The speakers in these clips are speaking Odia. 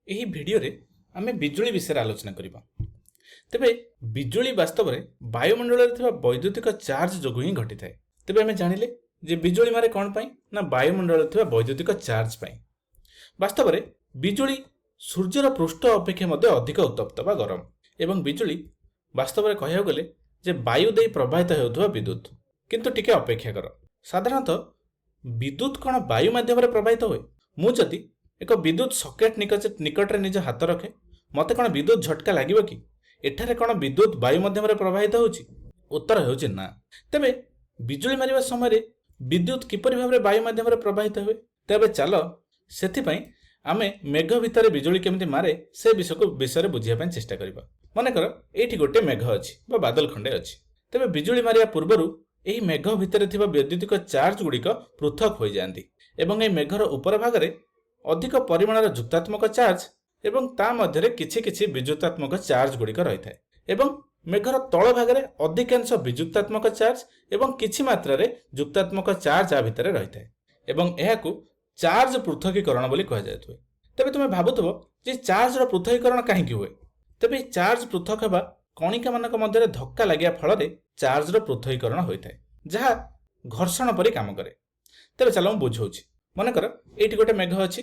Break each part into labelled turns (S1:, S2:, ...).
S1: ଏହି ଭିଡ଼ିଓରେ ଆମେ ବିଜୁଳି ବିଷୟରେ ଆଲୋଚନା କରିବା। ତେବେ ବିଜୁଳି ବାସ୍ତବରେ ବାୟୁମଣ୍ଡଳରେ ଥିବା ବୈଦ୍ୟୁତିକ ଚାର୍ଜ ଯୋଗୁଁ ହିଁ ଘଟିଥାଏ। ତେବେ ଆମେ ଜାଣିଲେ ଯେ ବିଜୁଳି ମାରେ କ'ଣ ପାଇଁ ନା ବାୟୁମଣ୍ଡଳରେ ଥିବା ବୈଦ୍ୟୁତିକ ଚାର୍ଜ ପାଇଁ। ବାସ୍ତବରେ ବିଜୁଳି ସୂର୍ଯ୍ୟର ପୃଷ୍ଠ ଅପେକ୍ଷା ମଧ୍ୟ ଅଧିକ ଉତ୍ତପ୍ତ ବା ଗରମ ଏବଂ ବିଜୁଳି ବାସ୍ତବରେ କହିବାକୁ ଗଲେ ଯେ ବାୟୁ ଦେଇ ପ୍ରବାହିତ ହେଉଥିବା ବିଦ୍ୟୁତ୍। କିନ୍ତୁ ଟିକେ ଅପେକ୍ଷା କର, ସାଧାରଣତଃ ବିଦ୍ୟୁତ୍ କ'ଣ ବାୟୁ ମାଧ୍ୟମରେ ପ୍ରବାହିତ ହୁଏ? ମୁଁ ଯଦି ଏକ ବିଦ୍ୟୁତ୍ ସକେଟ୍ ନିକଟରେ ନିଜ ହାତ ରଖେ, ମୋତେ କ'ଣ ବିଦ୍ୟୁତ୍ ଝଟକା ଲାଗିବ କି? ଏଠାରେ କ'ଣ ବିଦ୍ୟୁତ୍ ବାୟୁ ମାଧ୍ୟମରେ ପ୍ରବାହିତ ହେଉଛି? ଉତ୍ତର ହେଉଛି ନା। ତେବେ ବିଜୁଳି ମାରିବା ସମୟରେ ବିଦ୍ୟୁତ୍ କିପରି ଭାବରେ ବାୟୁ ମାଧ୍ୟମରେ ପ୍ରବାହିତ ହୁଏ? ତେବେ ଚାଲ ସେଥିପାଇଁ ଆମେ ମେଘ ଭିତରେ ବିଜୁଳି କେମିତି ମାରେ ସେ ବିଷୟରେ ବୁଝିବା ପାଇଁ ଚେଷ୍ଟା କରିବା। ମନେକର ଏଇଠି ଗୋଟିଏ ମେଘ ଅଛି ବା ବାଦଲ ଖଣ୍ଡେ ଅଛି। ତେବେ ବିଜୁଳି ମାରିବା ପୂର୍ବରୁ ଏହି ମେଘ ଭିତରେ ଥିବା ବୈଦ୍ୟୁତିକ ଚାର୍ଜ ଗୁଡ଼ିକ ପୃଥକ ହୋଇଯାଆନ୍ତି ଏବଂ ଏହି ମେଘର ଉପର ଭାଗରେ ଅଧିକ ପରିମାଣର ଯୁକ୍ତାତ୍ମକ ଚାର୍ଜ ଏବଂ ତା ମଧ୍ୟରେ କିଛି କିଛି ବିଯୁକ୍ତାତ୍ମକ ଚାର୍ଜ ଗୁଡ଼ିକ ରହିଥାଏ ଏବଂ ମେଘର ତଳ ଭାଗରେ ଅଧିକାଂଶ ବିଯୁକ୍ତାତ୍ମକ ଚାର୍ଜ ଏବଂ କିଛି ମାତ୍ରାରେ ଯୁକ୍ତାତ୍ମକ ଚାର୍ଜ ଆ ଭିତରେ ରହିଥାଏ ଏବଂ ଏହାକୁ ଚାର୍ଜ ପୃଥକୀକରଣ ବୋଲି କୁହାଯାଇଥାଏ। ତେବେ ତୁମେ ଭାବୁଥିବ ଯେ ଚାର୍ଜର ପୃଥକୀକରଣ କାହିଁକି ହୁଏ? ତେବେ ଚାର୍ଜ ପୃଥକ ହେବା କଣିକାମାନଙ୍କ ମଧ୍ୟରେ ଧକ୍କା ଲାଗିବା ଫଳରେ ଚାର୍ଜର ପୃଥକୀକରଣ ହୋଇଥାଏ, ଯାହା ଘର୍ଷଣ ପରି କାମ କରେ। ତେବେ ଚାଲ ମୁଁ ବୁଝାଉଛି। ମନେକର ଏଇଠି ଗୋଟେ ମେଘ ଅଛି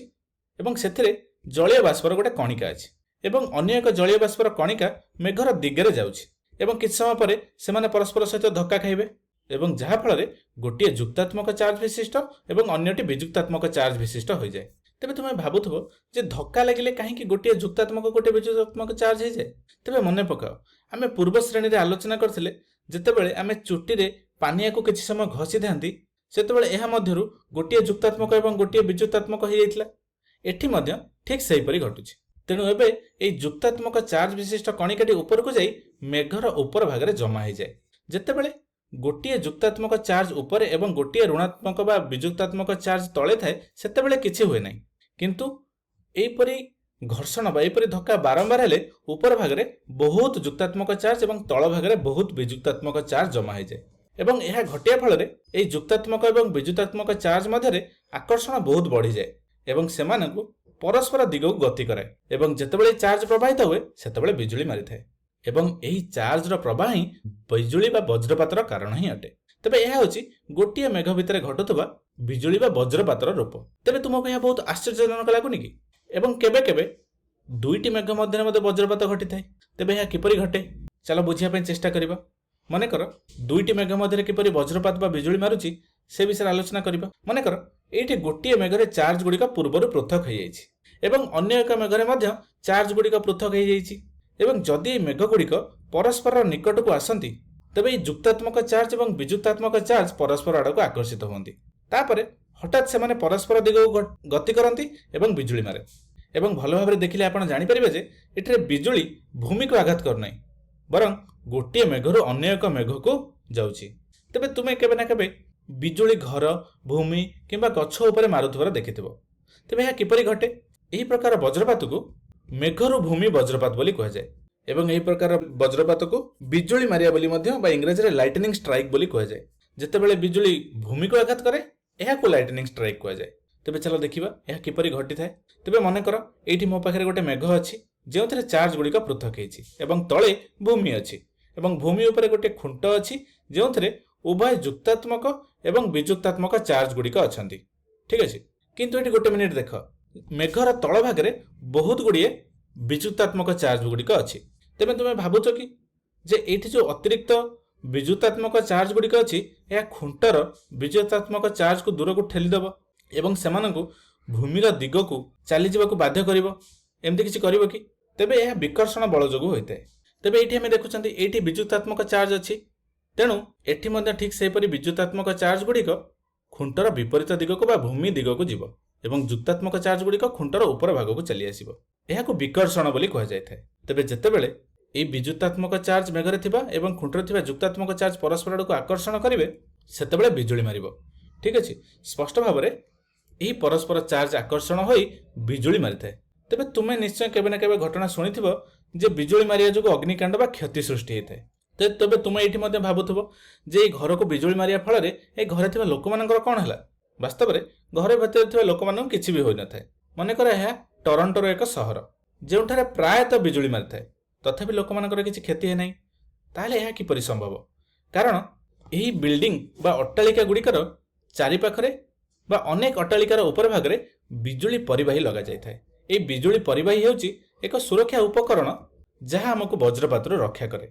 S1: ଏବଂ ସେଥିରେ ଜଳୀୟ ବାଷ୍ପର ଗୋଟେ କଣିକା ଅଛି ଏବଂ ଅନ୍ୟ ଏକ ଜଳୀୟ ବାଷ୍ପର କଣିକା ମେଘର ଦିଗରେ ଯାଉଛି ଏବଂ କିଛି ସମୟ ପରେ ସେମାନେ ପରସ୍ପର ସହିତ ଧକ୍କା ଖାଇବେ ଏବଂ ଯାହା ଫଳରେ ଗୋଟିଏ ଯୁକ୍ତାତ୍ମକ ଚାର୍ଜ ବିଶିଷ୍ଟ ଏବଂ ଅନ୍ୟଟି ବିଯୁକ୍ତାତ୍ମକ ଚାର୍ଜ ବିଶିଷ୍ଟ ହୋଇଯାଏ। ତେବେ ତୁମେ ଭାବୁଥିବ ଯେ ଧକ୍କା ଲାଗିଲେ କାହିଁକି ଗୋଟିଏ ଯୁକ୍ତାତ୍ମକ ଗୋଟିଏ ବିଯୁକ୍ତାତ୍ମକ ଚାର୍ଜ ହେଇଯାଏ? ତେବେ ମନେ ପକାଅ, ଆମେ ପୂର୍ବ ଶ୍ରେଣୀରେ ଆଲୋଚନା କରିଥିଲେ ଯେତେବେଳେ ଆମେ ଚୁଟିରେ ପାନିଆକୁ କିଛି ସମୟ ଘଷିଥାନ୍ତି ସେତେବେଳେ ଏହା ମଧ୍ୟରୁ ଗୋଟିଏ ଯୁକ୍ତାତ୍ମକ ଏବଂ ଗୋଟିଏ ବିଯୁକ୍ତାତ୍ମକ ହୋଇଯାଇଥିଲା। ଏଠି ମଧ୍ୟ ଠିକ୍ ସେହିପରି ଘଟୁଛି। ତେଣୁ ଏବେ ଏହି ଯୁକ୍ତାତ୍ମକ ଚାର୍ଜ ବିଶିଷ୍ଟ କଣିକାଟି ଉପରକୁ ଯାଇ ମେଘର ଉପର ଭାଗରେ ଜମା ହୋଇଯାଏ। ଯେତେବେଳେ ଗୋଟିଏ ଯୁକ୍ତାତ୍ମକ ଚାର୍ଜ ଉପରେ ଏବଂ ଗୋଟିଏ ଋଣାତ୍ମକ ବା ବିଯୁକ୍ତାତ୍ମକ ଚାର୍ଜ ତଳେ ଥାଏ ସେତେବେଳେ କିଛି ହୁଏ ନାହିଁ, କିନ୍ତୁ ଏହିପରି ଘର୍ଷଣ ବା ଏହିପରି ଧକ୍କା ବାରମ୍ବାର ହେଲେ ଉପର ଭାଗରେ ବହୁତ ଯୁକ୍ତାତ୍ମକ ଚାର୍ଜ ଏବଂ ତଳ ଭାଗରେ ବହୁତ ବିଯୁକ୍ତାତ୍ମକ ଚାର୍ଜ ଜମା ହୋଇଯାଏ ଏବଂ ଏହା ଘଟିବା ଫଳରେ ଏହି ଯୁକ୍ତାତ୍ମକ ଏବଂ ବିଯୁକ୍ତାତ୍ମକ ଚାର୍ଜ ମଧ୍ୟରେ ଆକର୍ଷଣ ବହୁତ ବଢ଼ିଯାଏ ଏବଂ ସେମାନଙ୍କୁ ପରସ୍ପର ଦିଗକୁ ଗତି କରାଏ ଏବଂ ଯେତେବେଳେ ଚାର୍ଜ ପ୍ରବାହିତ ହୁଏ ସେତେବେଳେ ବିଜୁଳି ମାରିଥାଏ ଏବଂ ଏହି ଚାର୍ଜର ପ୍ରବାହ ହିଁ ବିଜୁଳି ବା ବଜ୍ରପାତର କାରଣ ହିଁ ଅଟେ। ତେବେ ଏହା ହେଉଛି ଗୋଟିଏ ମେଘ ଭିତରେ ଘଟୁଥିବା ବିଜୁଳି ବା ବଜ୍ରପାତର ରୂପ। ତେବେ ତୁମକୁ ଏହା ବହୁତ ଆଶ୍ଚର୍ଯ୍ୟଜନକ ଲାଗୁନି କି? ଏବଂ କେବେ କେବେ ଦୁଇଟି ମେଘ ମଧ୍ୟରେ ମଧ୍ୟ ବଜ୍ରପାତ ଘଟିଥାଏ। ତେବେ ଏହା କିପରି ଘଟେ? ଚାଲ ବୁଝିବା ପାଇଁ ଚେଷ୍ଟା କରିବା। ମନେକର ଦୁଇଟି ମେଘ ମଧ୍ୟରେ କିପରି ବଜ୍ରପାତ ବା ବିଜୁଳି ମାରୁଛି ସେ ବିଷୟରେ ଆଲୋଚନା କରିବା। ମନେକର ଏଇଠି ଗୋଟିଏ ମେଘରେ ଚାର୍ଜ ଗୁଡ଼ିକ ପୂର୍ବରୁ ପୃଥକ ହୋଇଯାଇଛି ଏବଂ ଅନ୍ୟ ଏକ ମେଘରେ ମଧ୍ୟ ଚାର୍ଜ ଗୁଡ଼ିକ ପୃଥକ ହୋଇଯାଇଛି ଏବଂ ଯଦି ଏହି ମେଘ ଗୁଡ଼ିକ ପରସ୍ପର ନିକଟକୁ ଆସନ୍ତି ତେବେ ଏହି ଯୁକ୍ତାତ୍ମକ ଚାର୍ଜ ଏବଂ ବିଯୁକ୍ତାତ୍ମକ ଚାର୍ଜ ପରସ୍ପର ଆଡ଼କୁ ଆକର୍ଷିତ ହୁଅନ୍ତି। ତାପରେ ହଠାତ୍ ସେମାନେ ପରସ୍ପର ଦିଗକୁ ଗତି କରନ୍ତି ଏବଂ ବିଜୁଳି ମାରେ ଏବଂ ଭଲ ଭାବରେ ଦେଖିଲେ ଆପଣ ଜାଣିପାରିବେ ଯେ ଏଠାରେ ବିଜୁଳି ଭୂମିକୁ ଆଘାତ କରୁନାହିଁ, ବରଂ ଗୋଟିଏ ମେଘରୁ ଅନ୍ୟ ଏକ ମେଘକୁ ଯାଉଛି। ତେବେ ତୁମେ କେବେ ନା କେବେ ବିଜୁଳି ଘର, ଭୂମି କିମ୍ବା ଗଛ ଉପରେ ମାରୁଥିବାର ଦେଖିଥିବ। ତେବେ ଏହା କିପରି ଘଟେ? ଏହି ପ୍ରକାର ବଜ୍ରପାତକୁ ମେଘରୁ ଭୂମି ବଜ୍ରପାତ ବୋଲି କୁହାଯାଏ ଏବଂ ଏହି ପ୍ରକାର ବଜ୍ରପାତକୁ ବିଜୁଳି ମାରିବା ବୋଲି ମଧ୍ୟ ବା ଇଂରାଜୀରେ ଲାଇଟନିଂ ଷ୍ଟ୍ରାଇକ୍ ବୋଲି କୁହାଯାଏ। ଯେତେବେଳେ ବିଜୁଳି ଭୂମିକୁ ଆଘାତ କରେ ଏହାକୁ ଲାଇଟନିଂ ଷ୍ଟ୍ରାଇକ୍ କୁହାଯାଏ। ତେବେ ଚାଲ ଦେଖିବା ଏହା କିପରି ଘଟିଥାଏ। ତେବେ ମନେକର ଏଇଠି ମୋ ପାଖରେ ଗୋଟେ ମେଘ ଅଛି ଯେଉଁଥିରେ ଚାର୍ଜ ଗୁଡ଼ିକ ପୃଥକ ହେଇଛି ଏବଂ ତଳେ ଭୂମି ଅଛି ଏବଂ ଭୂମି ଉପରେ ଗୋଟେ ଖୁଣ୍ଟ ଅଛି ଯେଉଁଥିରେ ଉଭୟ ଯୁକ୍ତାତ୍ମକ ଏବଂ ବିଯୁକ୍ତାତ୍ମକ ଚାର୍ଜ ଗୁଡ଼ିକ ଅଛନ୍ତି। ଠିକ୍ ଅଛି, କିନ୍ତୁ ଏଠି ଗୋଟେ ମିନିଟ୍ ଦେଖ, ମେଘର ତଳ ଭାଗରେ ବହୁତ ଗୁଡ଼ିଏ ବିଯୁକ୍ତାତ୍ମକ ଚାର୍ଜ ଗୁଡ଼ିକ ଅଛି। ତେବେ ତୁମେ ଭାବୁଛ କି ଯେ ଏଇଠି ଯେଉଁ ଅତିରିକ୍ତ ବିଯୁକ୍ତାତ୍ମକ ଚାର୍ଜ ଗୁଡ଼ିକ ଅଛି ଏହା ଖୁଣ୍ଟର ବିଯୁକ୍ତାତ୍ମକ ଚାର୍ଜକୁ ଦୂରକୁ ଠେଲିଦେବ ଏବଂ ସେମାନଙ୍କୁ ଭୂମିର ଦିଗକୁ ଚାଲିଯିବାକୁ ବାଧ୍ୟ କରିବ? ଏମିତି କିଛି କରିବ କି? ତେବେ ଏହା ବିକର୍ଷଣ ବଳ ଯୋଗୁଁ ହୋଇଥାଏ। ତେବେ ଏଇଠି ଆମେ ଦେଖୁଛନ୍ତି ଏଇଠି ବିଯୁକ୍ତାତ୍ମକ ଚାର୍ଜ ଅଛି, ତେଣୁ ଏଠି ମଧ୍ୟ ଠିକ୍ ସେହିପରି ବିଯୁକ୍ତାତ୍ମକ ଚାର୍ଜ ଗୁଡ଼ିକ ଖୁଣ୍ଟର ବିପରୀତ ଦିଗକୁ ବା ଭୂମି ଦିଗକୁ ଯିବ ଏବଂ ଯୁକ୍ତାତ୍ମକ ଚାର୍ଜ ଗୁଡ଼ିକ ଖୁଣ୍ଟର ଉପର ଭାଗକୁ ଚାଲି ଆସିବ। ଏହାକୁ ବିକର୍ଷଣ ବୋଲି କୁହାଯାଇଥାଏ। ତେବେ ଯେତେବେଳେ ଏହି ବିଯୁକ୍ତାତ୍ମକ ଚାର୍ଜ ମେଘରେ ଥିବା ଏବଂ ଖୁଣ୍ଟରେ ଥିବା ଯୁକ୍ତାତ୍ମକ ଚାର୍ଜ ପରସ୍ପର ଆଡ଼କୁ ଆକର୍ଷଣ କରିବେ ସେତେବେଳେ ବିଜୁଳି ମାରିବ। ଠିକ୍ ଅଛି, ସ୍ପଷ୍ଟ ଭାବରେ ଏହି ପରସ୍ପର ଚାର୍ଜ ଆକର୍ଷଣ ହୋଇ ବିଜୁଳି ମାରିଥାଏ। ତେବେ ତୁମେ ନିଶ୍ଚୟ କେବେ ନା କେବେ ଘଟଣା ଶୁଣିଥିବ ଯେ ବିଜୁଳି ମାରିବା ଯୋଗୁଁ ଅଗ୍ନିକାଣ୍ଡ ବା କ୍ଷତି ସୃଷ୍ଟି ହୋଇଥାଏ। ତେବେ ତୁମେ ଏଇଠି ମଧ୍ୟ ଭାବୁଥିବ ଯେ ଏହି ଘରକୁ ବିଜୁଳି ମାରିବା ଫଳରେ ଏ ଘରେ ଥିବା ଲୋକମାନଙ୍କର କ'ଣ ହେଲା? ବାସ୍ତବରେ ଘରେ ଭିତରେ ଥିବା ଲୋକମାନଙ୍କୁ କିଛି ବି ହୋଇନଥାଏ। ମନେକର ଏହା ଟରଣ୍ଟୋର ଏକ ସହର ଯେଉଁଠାରେ ପ୍ରାୟତଃ ବିଜୁଳି ମାରିଥାଏ, ତଥାପି ଲୋକମାନଙ୍କର କିଛି କ୍ଷତି ହୁଏ ନାହିଁ। ତାହେଲେ ଏହା କିପରି ସମ୍ଭବ? କାରଣ ଏହି ବିଲ୍ଡିଂ ବା ଅଟ୍ଟାଳିକା ଗୁଡ଼ିକର ଚାରିପାଖରେ ବା ଅନେକ ଅଟ୍ଟାଳିକାର ଉପର ଭାଗରେ ବିଜୁଳି ପରିବାହୀ ଲଗାଯାଇଥାଏ। ଏହି ବିଜୁଳି ପରିବାହୀ ହେଉଛି ଏକ ସୁରକ୍ଷା ଉପକରଣ ଯାହା ଆମକୁ ବଜ୍ରପାତରୁ ରକ୍ଷା କରେ।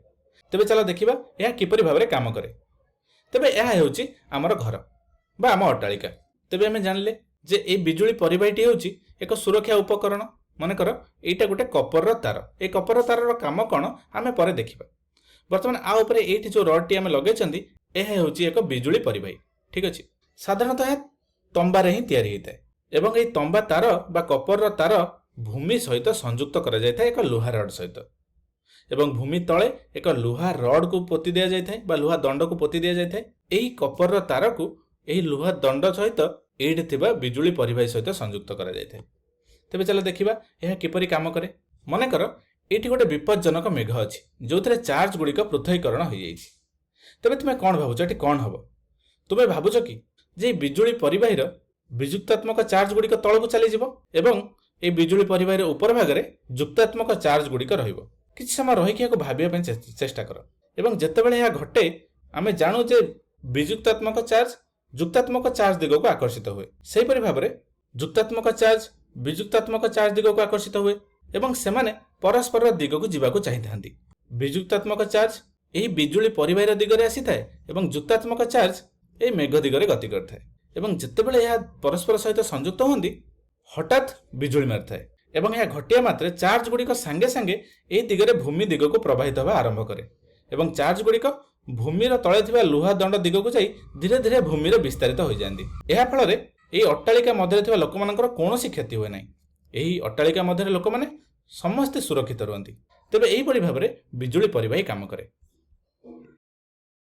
S1: ତେବେ ଚାଲ ଦେଖିବା ଏହା କିପରି ଭାବରେ କାମ କରେ। ତେବେ ଏହା ହେଉଛି ଆମର ଘର ବା ଆମ ଅଟ୍ଟାଳିକା। ତେବେ ଆମେ ଜାଣିଲେ ଯେ ଏହି ବିଜୁଳି ପରିବାହୀଟି ହେଉଛି ଏକ ସୁରକ୍ଷା ଉପକରଣ। ମନେକର ଏଇଟା ଗୋଟେ କପରର ତାର। এই କପରର ତାରର କାମ କ'ଣ ଆମେ ପରେ ଦେଖିବା। ବର୍ତ୍ତମାନ ଆ ଉପରେ ଏଇଠି ଯେଉଁ ରଡ୍ଟି ଆମେ ଲଗେଇଛନ୍ତି ଏହା ହେଉଛି ଏକ ବିଜୁଳି ପରିବାହୀ। ଠିକ୍ ଅଛି। ସାଧାରଣତଃ ଏହା ତମ୍ବାରେ ହିଁ ତିଆରି ହୋଇଥାଏ ଏବଂ ଏହି ତମ୍ବା ତାର ବା କପରର ତାର ଭୂମି ସହିତ ସଂଯୁକ୍ତ କରାଯାଇଥାଏ ଏକ ଲୁହା ରଡ୍ ସହିତ, ଏବଂ ଭୂମି ତଳେ ଏକ ଲୁହା ରଡ୍କୁ ପୋତି ଦିଆଯାଇଥାଏ ବା ଲୁହା ଦଣ୍ଡକୁ ପୋତି ଦିଆଯାଇଥାଏ। ଏହି କପରର ତାରକୁ ଏହି ଲୁହା ଦଣ୍ଡ ସହିତ ଏଇଠି ଥିବା ବିଜୁଳି ପରିବାହୀ ସହିତ ସଂଯୁକ୍ତ କରାଯାଇଥାଏ। ତେବେ ଚାଲ ଦେଖିବା ଏହା କିପରି କାମ କରେ। ମନେକର ଏଇଠି ଗୋଟେ ବିପଜ୍ଜନକ ମେଘ ଅଛି ଯେଉଁଥିରେ ଚାର୍ଜ ଗୁଡ଼ିକ ପୃଥକୀକରଣ ହୋଇଯାଇଛି। ତେବେ ତୁମେ କ'ଣ ଭାବୁଛ ଏଠି କ'ଣ ହେବ? ତୁମେ ଭାବୁଛ କି ଯେ ଏହି ବିଜୁଳି ପରିବାହୀର ବିଯୁକ୍ତାତ୍ମକ ଚାର୍ଜ ଗୁଡ଼ିକ ତଳକୁ ଚାଲିଯିବ ଏବଂ ଏହି ବିଜୁଳି ପରିବାହୀର ଉପର ଭାଗରେ ଯୁକ୍ତାତ୍ମକ ଚାର୍ଜ ଗୁଡ଼ିକ ରହିବ? କିଛି ସମୟ ରହିକି ଏହାକୁ ଭାବିବା ପାଇଁ ଚେଷ୍ଟା କର। ଏବଂ ଯେତେବେଳେ ଏହା ଘଟେ ଆମେ ଜାଣୁ ଯେ ବିଯୁକ୍ତାତ୍ମକ ଚାର୍ଜ ଯୁକ୍ତାତ୍ମକ ଚାର୍ଜ ଦିଗକୁ ଆକର୍ଷିତ ହୁଏ। ସେହିପରି ଭାବରେ ଯୁକ୍ତାତ୍ମକ ଚାର୍ଜ ବିଯୁକ୍ତାତ୍ମକ ଚାର୍ଜ ଦିଗକୁ ଆକର୍ଷିତ ହୁଏ ଏବଂ ସେମାନେ ପରସ୍ପରର ଦିଗକୁ ଯିବାକୁ ଚାହିଁଥାନ୍ତି। ବିଯୁକ୍ତାତ୍ମକ ଚାର୍ଜ ଏହି ବିଜୁଳି ପରିବାହୀର ଦିଗରେ ଆସିଥାଏ ଏବଂ ଯୁକ୍ତାତ୍ମକ ଚାର୍ଜ ଏହି ମେଘ ଦିଗରେ ଗତି କରିଥାଏ। ଏବଂ ଯେତେବେଳେ ଏହା ପରସ୍ପର ସହିତ ସଂଯୁକ୍ତ ହୁଅନ୍ତି ହଠାତ୍ ବିଜୁଳି ମାରିଥାଏ ଏବଂ ଏହା ଘଟିବା ମାତ୍ରେ ଚାର୍ଜ ଗୁଡ଼ିକ ସାଙ୍ଗେ ସାଙ୍ଗେ ଏହି ଦିଗରେ ଭୂମି ଦିଗକୁ ପ୍ରବାହିତ ହେବା ଆରମ୍ଭ କରେ ଏବଂ ଚାର୍ଜ ଗୁଡ଼ିକ ଭୂମିର ତଳେ ଥିବା ଲୁହା ଦଣ୍ଡ ଦିଗକୁ ଯାଇ ଧୀରେ ଧୀରେ ଭୂମିରେ ବିସ୍ତାରିତ ହୋଇଯାଆନ୍ତି। ଏହା ଫଳରେ ଏହି ଅଟ୍ଟାଳିକା ମଧ୍ୟରେ ଥିବା ଲୋକମାନଙ୍କର କୌଣସି କ୍ଷତି ହୁଏ ନାହିଁ। ଏହି ଅଟ୍ଟାଳିକା ମଧ୍ୟରେ ଲୋକମାନେ ସମସ୍ତେ ସୁରକ୍ଷିତ ରୁହନ୍ତି। ତେବେ ଏହିପରି ଭାବରେ ବିଜୁଳି ପରିବାହୀ କାମ କରେ।